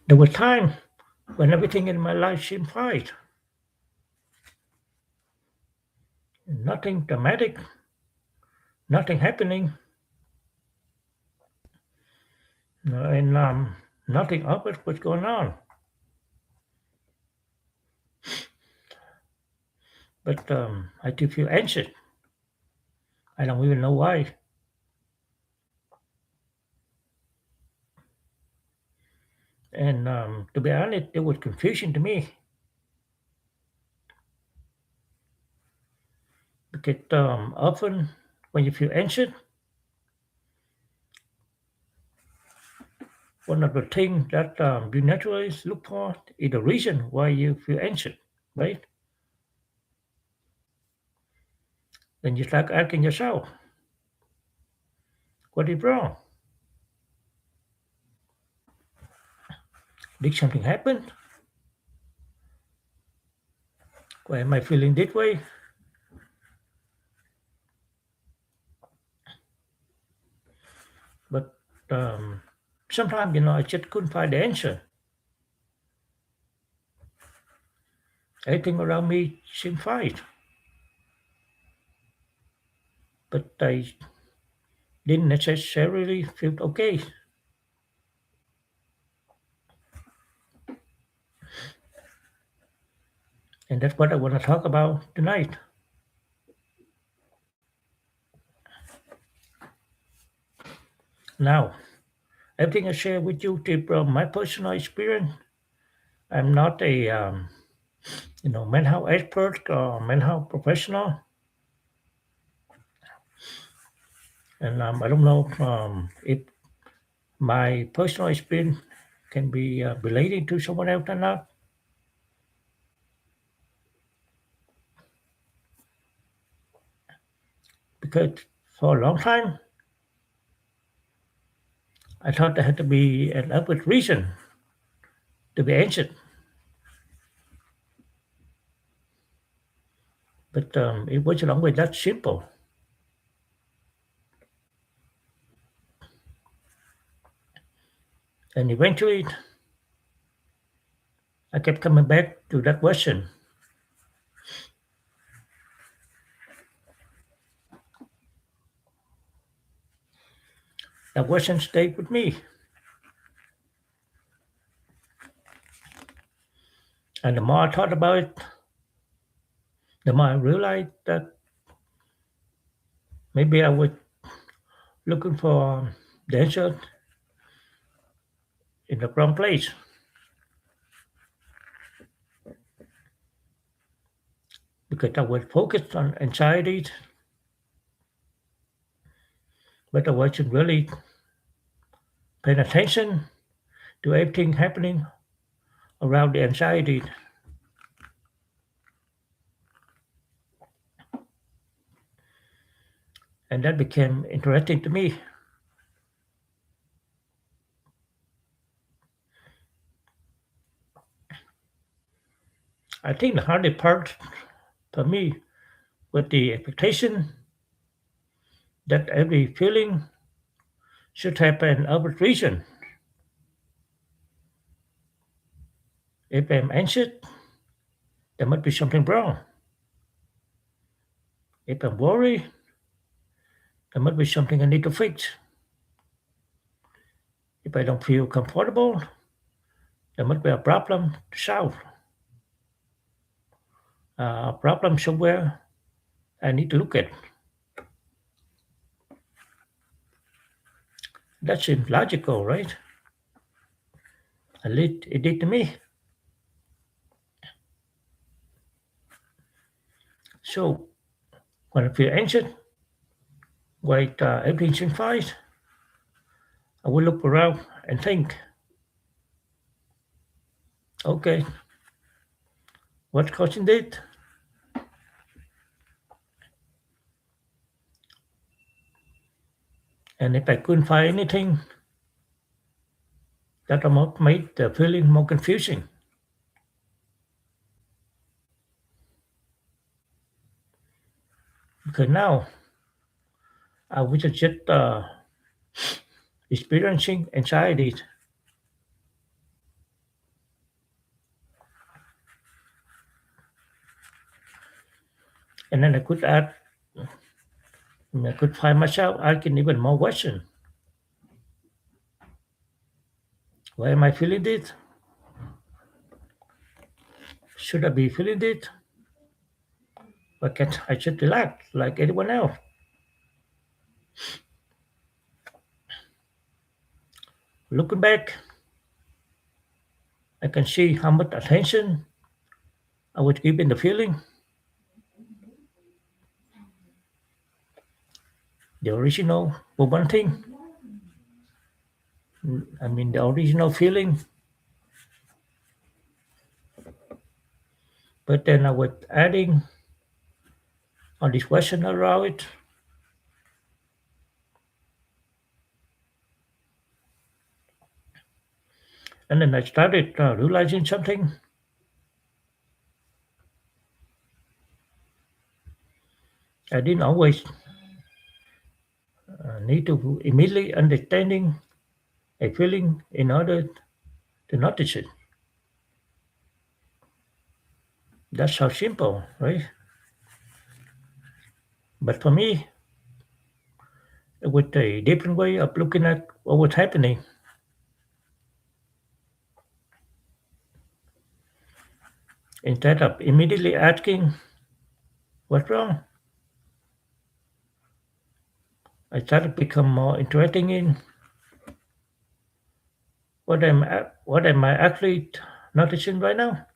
There was time when everything in my life seemed fine. Nothing dramatic, nothing happening, and nothing obvious was going on. But I did feel anxious. I don't even know why. And to be honest, it was confusing to me because often when you feel anxious, one of the things that you naturally look for is the reason why you feel anxious, right? Then you start asking yourself, what is wrong? Did something happen? Why am I feeling this way? But um, sometimes, I just couldn't find the answer. Everything around me seemed fine, but I didn't necessarily feel okay. And that's what I want to talk about tonight. Now, everything I share with you is from my personal experience. I'm not a mental health expert or mental health professional, and I don't know if my personal experience can be related to someone else or not. Because for a long time, I thought there had to be an obvious reason to be answered, but it wasn't always that simple. And eventually, I kept coming back to that question. That question stayed with me, and the more I thought about it, the more I realized that maybe I was looking for the answer in the wrong place because I was focused on anxiety, but I wasn't really paying attention to everything happening around the anxiety. And that became interesting to me. I think the hardest part for me was the expectation that every feeling should have an obvious reason. If I'm anxious, there must be something wrong. If I'm worried, there must be something I need to fix. If I don't feel comfortable, there must be a problem to solve. A problem somewhere I need to look at. That seems logical, right? At least it did to me. So when I feel anxious, like everything seems fine, I will look around and think, okay, what's causing it? And if I couldn't find anything, that might make the feeling more confusing. Because now I was just experiencing anxiety And then I could find myself asking even more questions. Why am I feeling this? Should I be feeling this? Why can't I just relax like anyone else? Looking back, I can see how much attention I was giving the feeling. The original, for one thing, the original feeling, but then I was adding on this question around it, and then I started realizing something. I didn't always need to immediately understanding a feeling in order to notice it. That's how simple, right? But for me, with a different way of looking at what was happening, instead of immediately asking what's wrong, I started to become more interested in what am I actually noticing right now.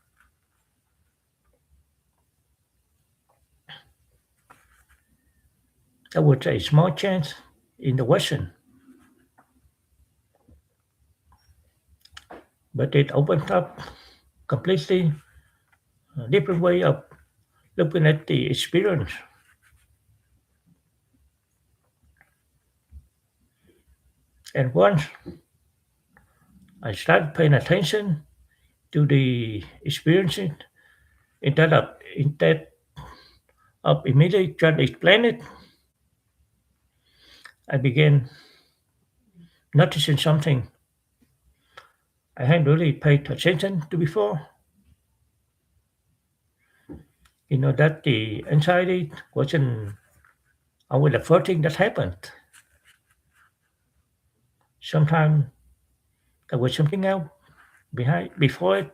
I would say small change in the question, but it opens up completely a different way of looking at the experience. And once I started paying attention to the experiencing instead of immediately trying to explain it, I began noticing something I hadn't really paid attention to before. That the anxiety wasn't always the first thing that happened. Sometimes there was something else behind before it,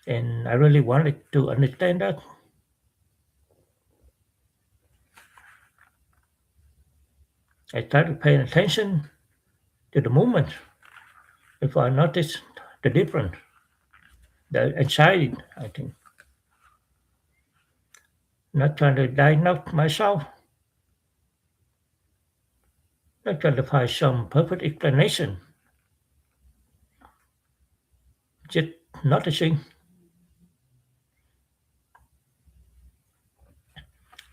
and I really wanted to understand that. I started paying attention to the movement before I noticed the difference, the anxiety, I think. Not trying to diagnose myself, not trying to find some perfect explanation, just noticing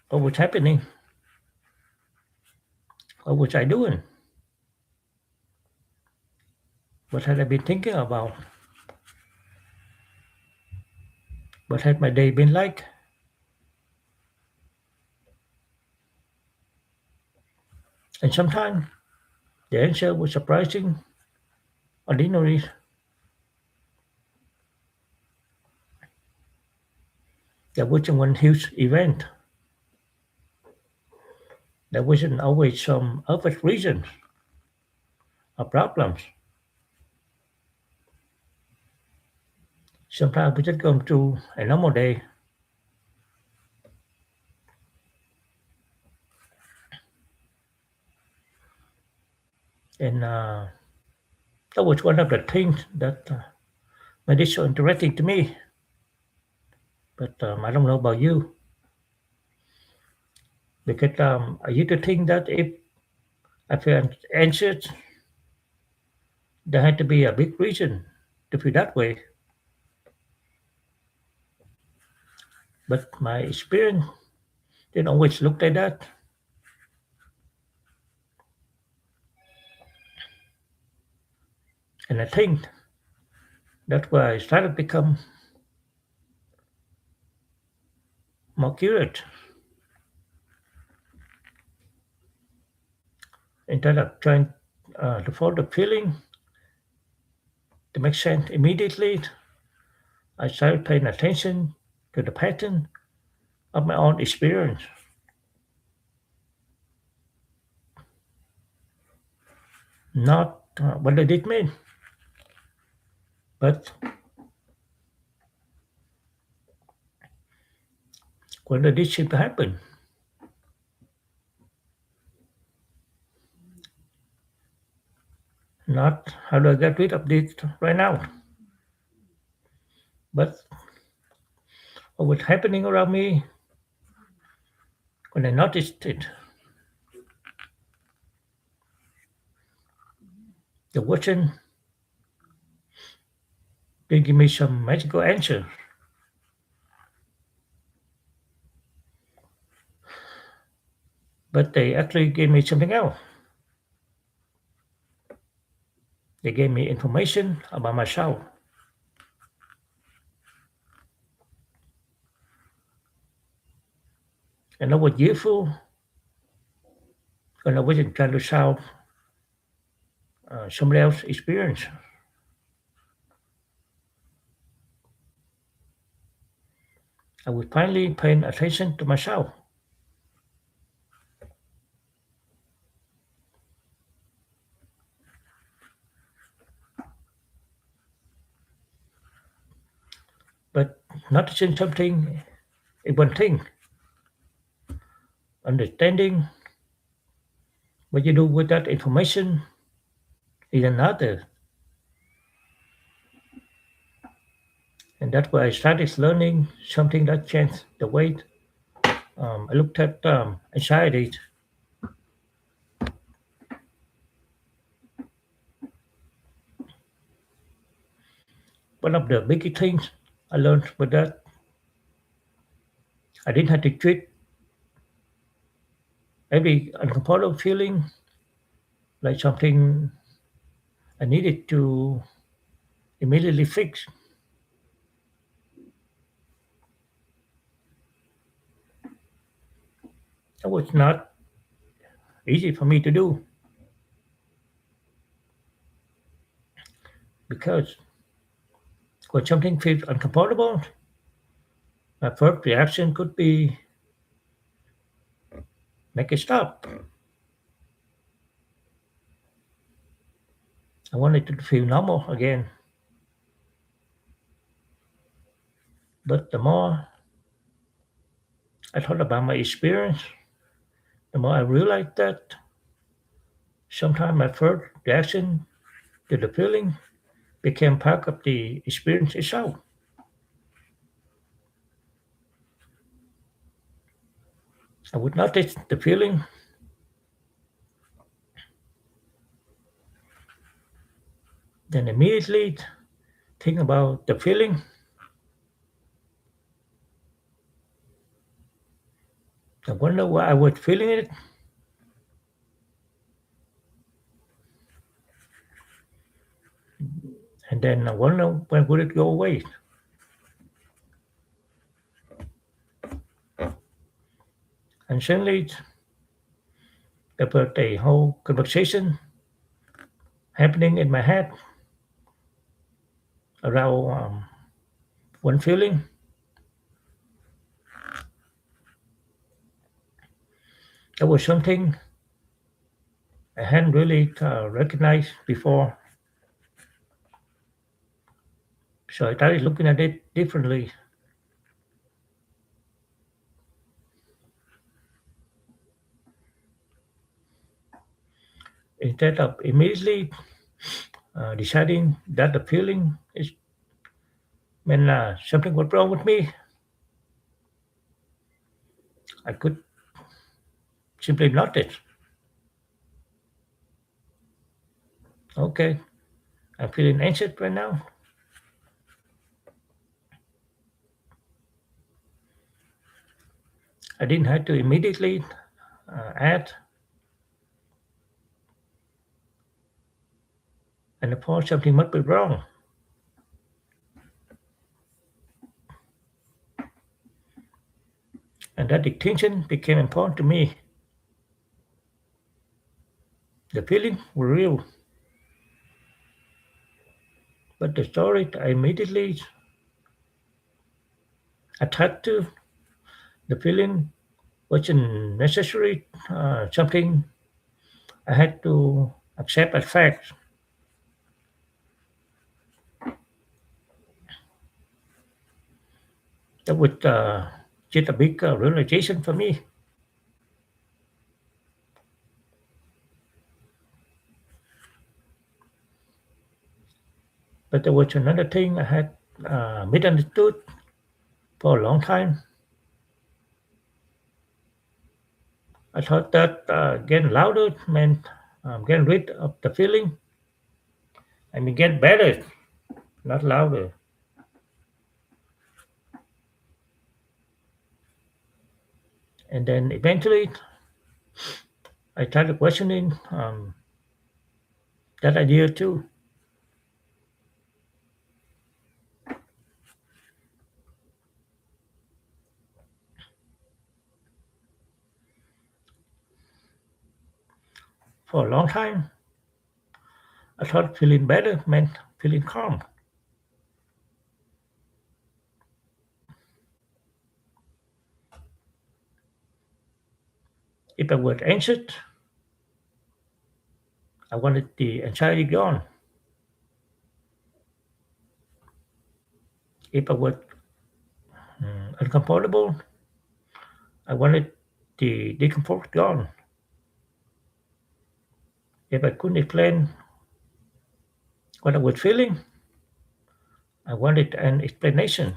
what was happening, what was I doing, what had I been thinking about, what had my day been like. And sometimes the answer was surprising, ordinary. There wasn't one huge event. There wasn't always some obvious reasons or problems. Sometimes we just go through a normal day, and that was one of the things that made it so interesting to me. But I don't know about you, because I used to think that if I feel anxious, there had to be a big reason to feel that way. But my experience didn't always look like that, and I think that's why I started to become more curious instead of trying to follow the feeling to make sense immediately. I started paying attention to the pattern of my own experience, not what they did mean, but when they did seem to happen. Not how do I get rid of this right now, but what was happening around me when I noticed it. The question didn't give me some magical answer, but they actually gave me something else. They gave me information about myself, and I was useful when I wasn't trying to solve somebody else's experience. I was finally paying attention to myself, but noticing something is one thing. Understanding what you do with that information is another. And that's why I started learning something that changed the way I looked at anxiety. One of the biggest things I learned was that I didn't have to treat every uncomfortable feeling like something I needed to immediately fix. That was not easy for me to do because when something feels uncomfortable, my first reaction could be make it stop. I wanted it to feel normal again. But the more I thought about my experience, the more I realized that sometimes my first reaction to the feeling became part of the experience itself. I would notice the feeling, then immediately think about the feeling, and wonder why I was feeling it, and then I wonder when would it go away. And suddenly there was a whole conversation happening in my head around one feeling. There was something I hadn't really recognized before, so I started looking at it differently. Instead of immediately deciding that the feeling is when something was wrong with me, I could simply notice, okay, I'm feeling anxious right now. I didn't have to immediately add and report something must be wrong. And that distinction became important to me. The feelings were real, but the story I immediately attached to the feeling wasn't necessary something I had to accept as fact. That was just a big realization for me. But there was another thing I had misunderstood for a long time. I thought that getting louder meant getting rid of the feeling. I mean, get better, not louder. And then eventually, I started questioning that idea too. For a long time, I thought feeling better meant feeling calm. If I was anxious, I wanted the anxiety gone. If I was uncomfortable, I wanted the discomfort gone. If I couldn't explain what I was feeling, I wanted an explanation.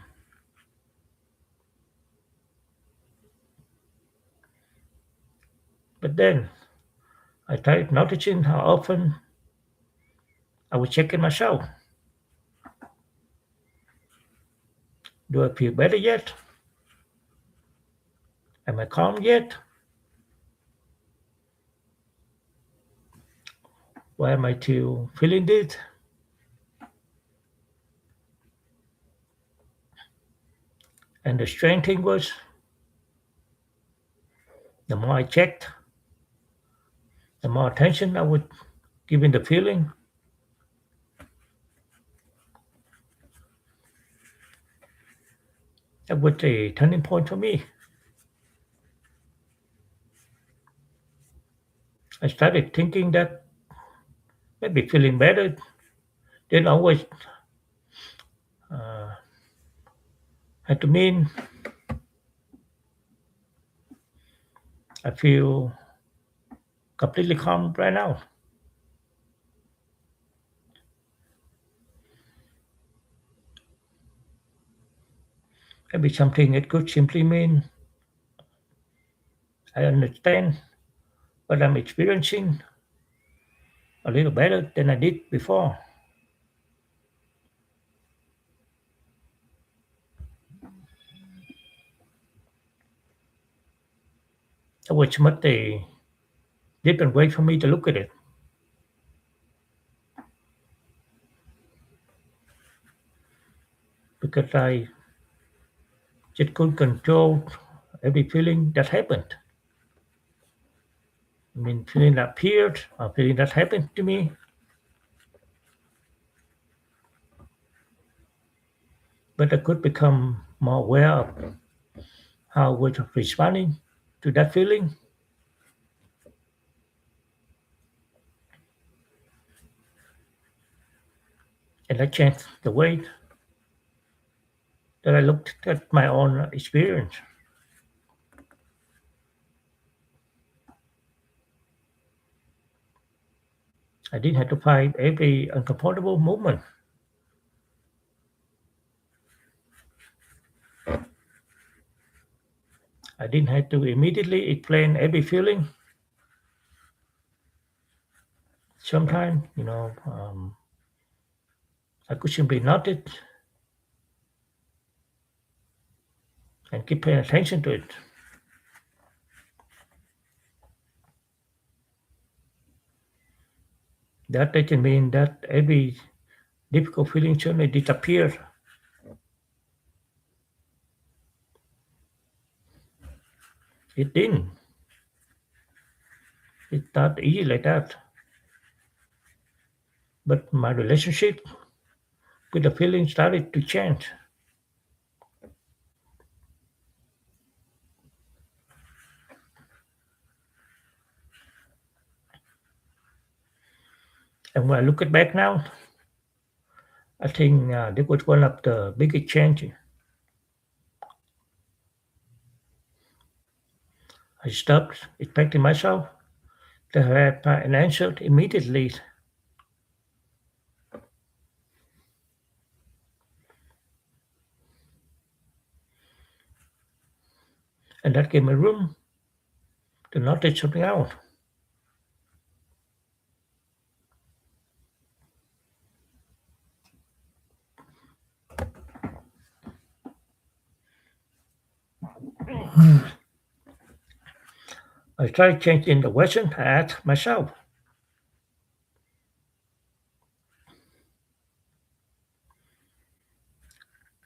But then I started noticing how often I was checking myself. Do I feel better yet? Am I calm yet? Why am I still feeling this? And the strange thing was, the more I checked, the more attention I would give in the feeling. That was a turning point for me. I started thinking that maybe feeling better didn't always uh, have to mean I feel completely calm right now. Maybe something it could simply mean I understand what I'm experiencing a little better than I did before. That was much a different way for me to look at it because I just couldn't control every feeling that happened. I mean, feeling that appeared or feeling that happened to me, but I could become more aware of how I was responding to that feeling, and that changed the way that I looked at my own experience. I didn't have to fight every uncomfortable movement. I didn't have to immediately explain every feeling. Sometimes, I could simply note it and keep paying attention to it. That doesn't mean that every difficult feeling suddenly disappears. It didn't. It's not easy like that. But my relationship with the feeling started to change. And when I look at back now, I think that was one of the biggest changes. I stopped expecting myself to have an answer immediately, and that gave me room to notice something else. I tried changing the question I asked myself.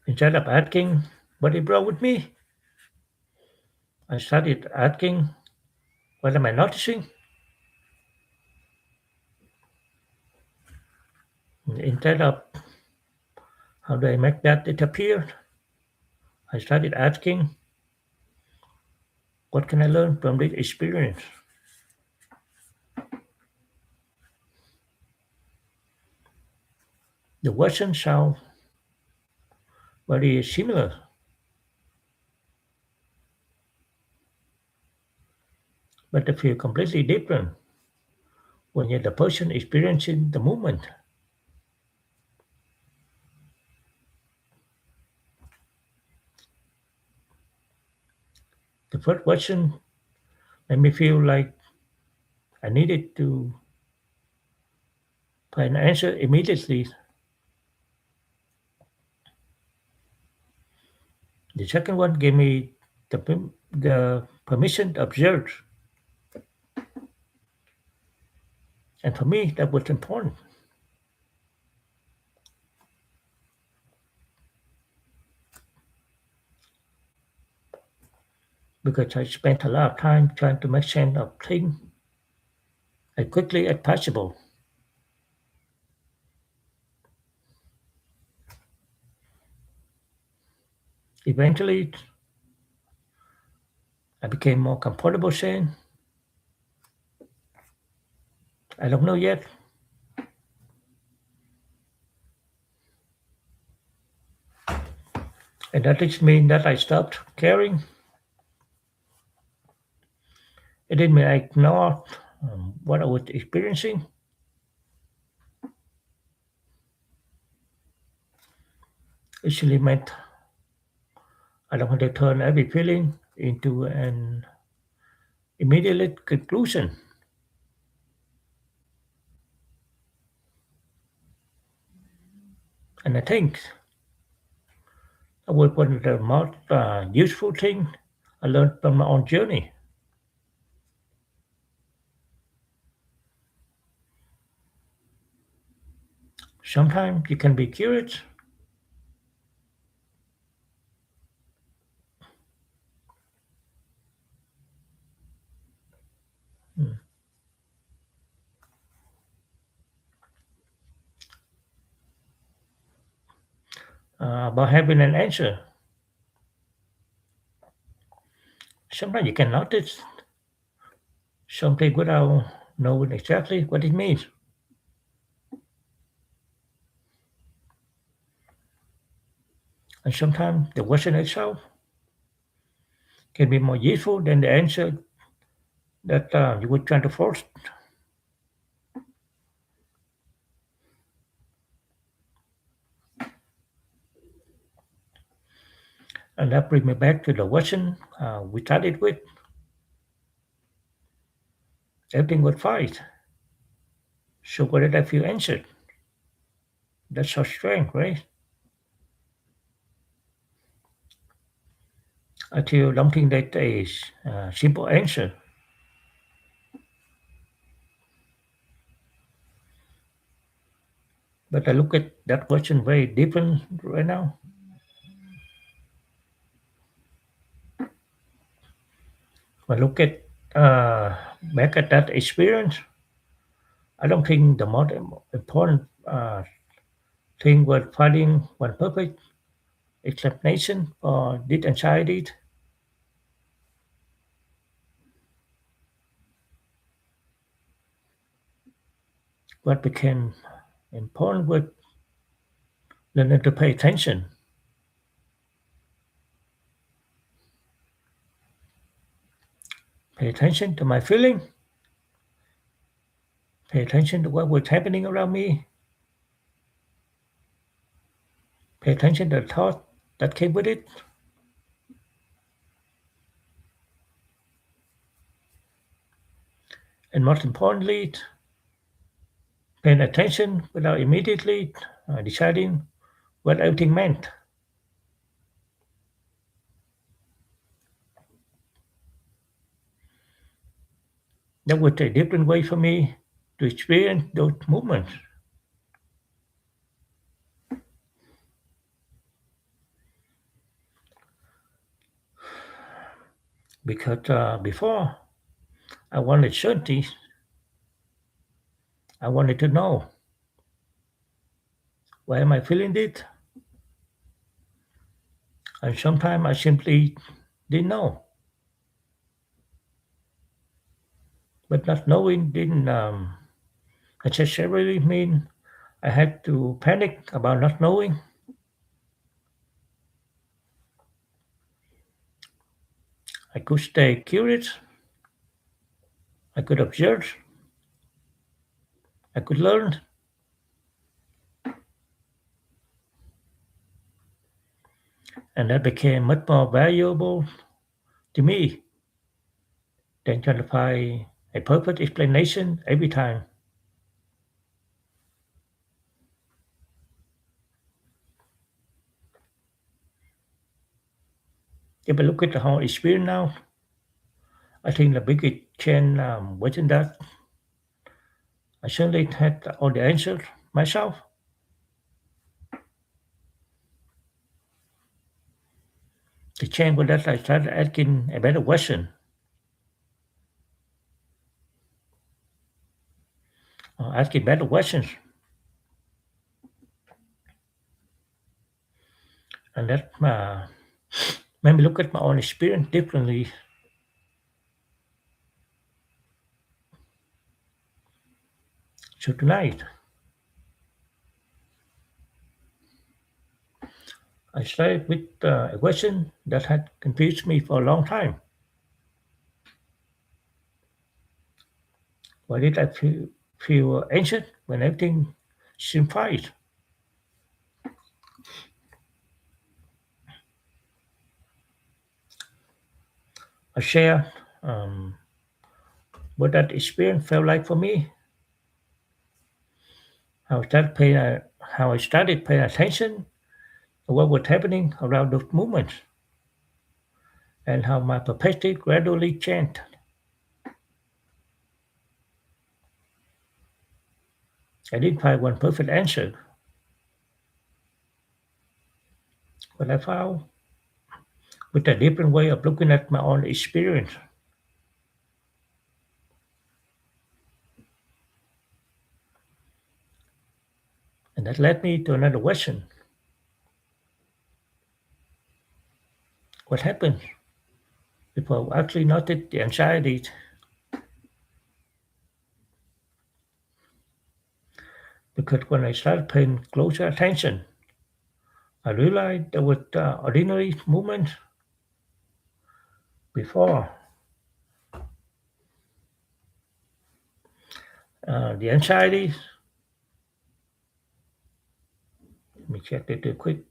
Instead of asking what is wrong with me, I started asking what am I noticing? Instead of how do I make that disappear, I started asking what can I learn from this experience? The questions sound very similar, but they feel completely different when you're the person experiencing the moment. The first question made me feel like I needed to find an answer immediately. The second one gave me the permission to observe, and for me that was important because I spent a lot of time trying to make sense of things as quickly as possible. Eventually, I became more comfortable saying, I don't know yet, and that just means that I stopped caring. It didn't mean I ignored what I was experiencing. It simply meant I don't want to turn every feeling into an immediate conclusion. And I think that was one of the most useful things I learned from my own journey. Sometimes you can be curious, mm, about having an answer. Sometimes you can notice something without knowing exactly what it means. And sometimes the question itself can be more useful than the answer that you were trying to force. And that brings me back to the question we started with. Everything was fine. So what did I feel answered? That's so strange, right? I still don't think that is a simple answer. But I look at that question very different right now. When I look at back at that experience, I don't think the most important thing was finding one perfect explanation for this anxiety. what became important was learning to pay attention. Pay attention to my feeling, pay attention to what was happening around me, pay attention to the thought that came with it, and most importantly, paying attention without immediately deciding what everything meant. That was a different way for me to experience those movements because before I wanted certainty, I wanted to know why am I feeling it, and sometimes I simply didn't know. But not knowing didn't necessarily mean I had to panic about not knowing. I could stay curious, I could observe, I could learn, and that became much more valuable to me than trying to find a perfect explanation every time. If I look at the whole experience now, I think the biggest change wasn't that I certainly had all the answers myself. The change was that I started asking a better question, asking better questions, and that made me look at my own experience differently. So tonight, I started with a question that had confused me for a long time. Why did I feel anxious when everything seemed fine? I shared um, what that experience felt like for me, how I started paying attention to what was happening around those movements, and how my perspective gradually changed. I didn't find one perfect answer, but I found with a different way of looking at my own experience. And that led me to another question. What happened if I actually noticed the anxiety? Because when I started paying closer attention, I realized there was ordinary movement before the anxiety. Let me check it real quick.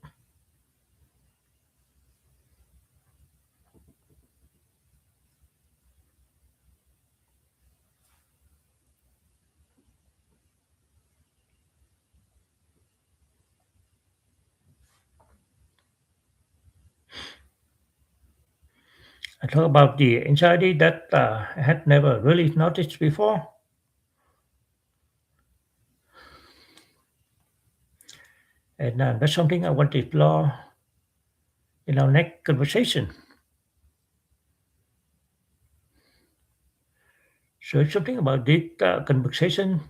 I talk about the anxiety that I had never really noticed before. And that's something I want to explore in our next conversation. So if something about this conversation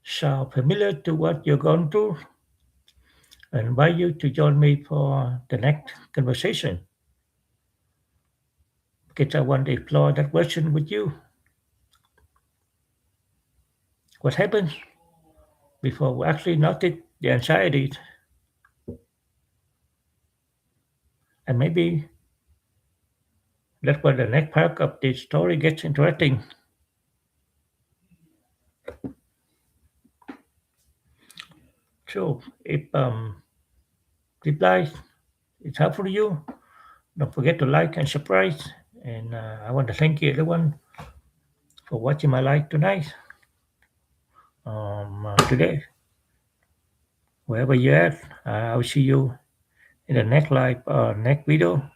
sound familiar to what you're going through, I invite you to join me for the next conversation because I want to explore that question with you. What happens before we actually notice the anxiety, and maybe that's where the next part of the story gets interesting. So if replies is helpful to you, don't forget to like and subscribe. And I want to thank you everyone for watching my live tonight. Today, wherever you're at, I'll see you in the next live next video.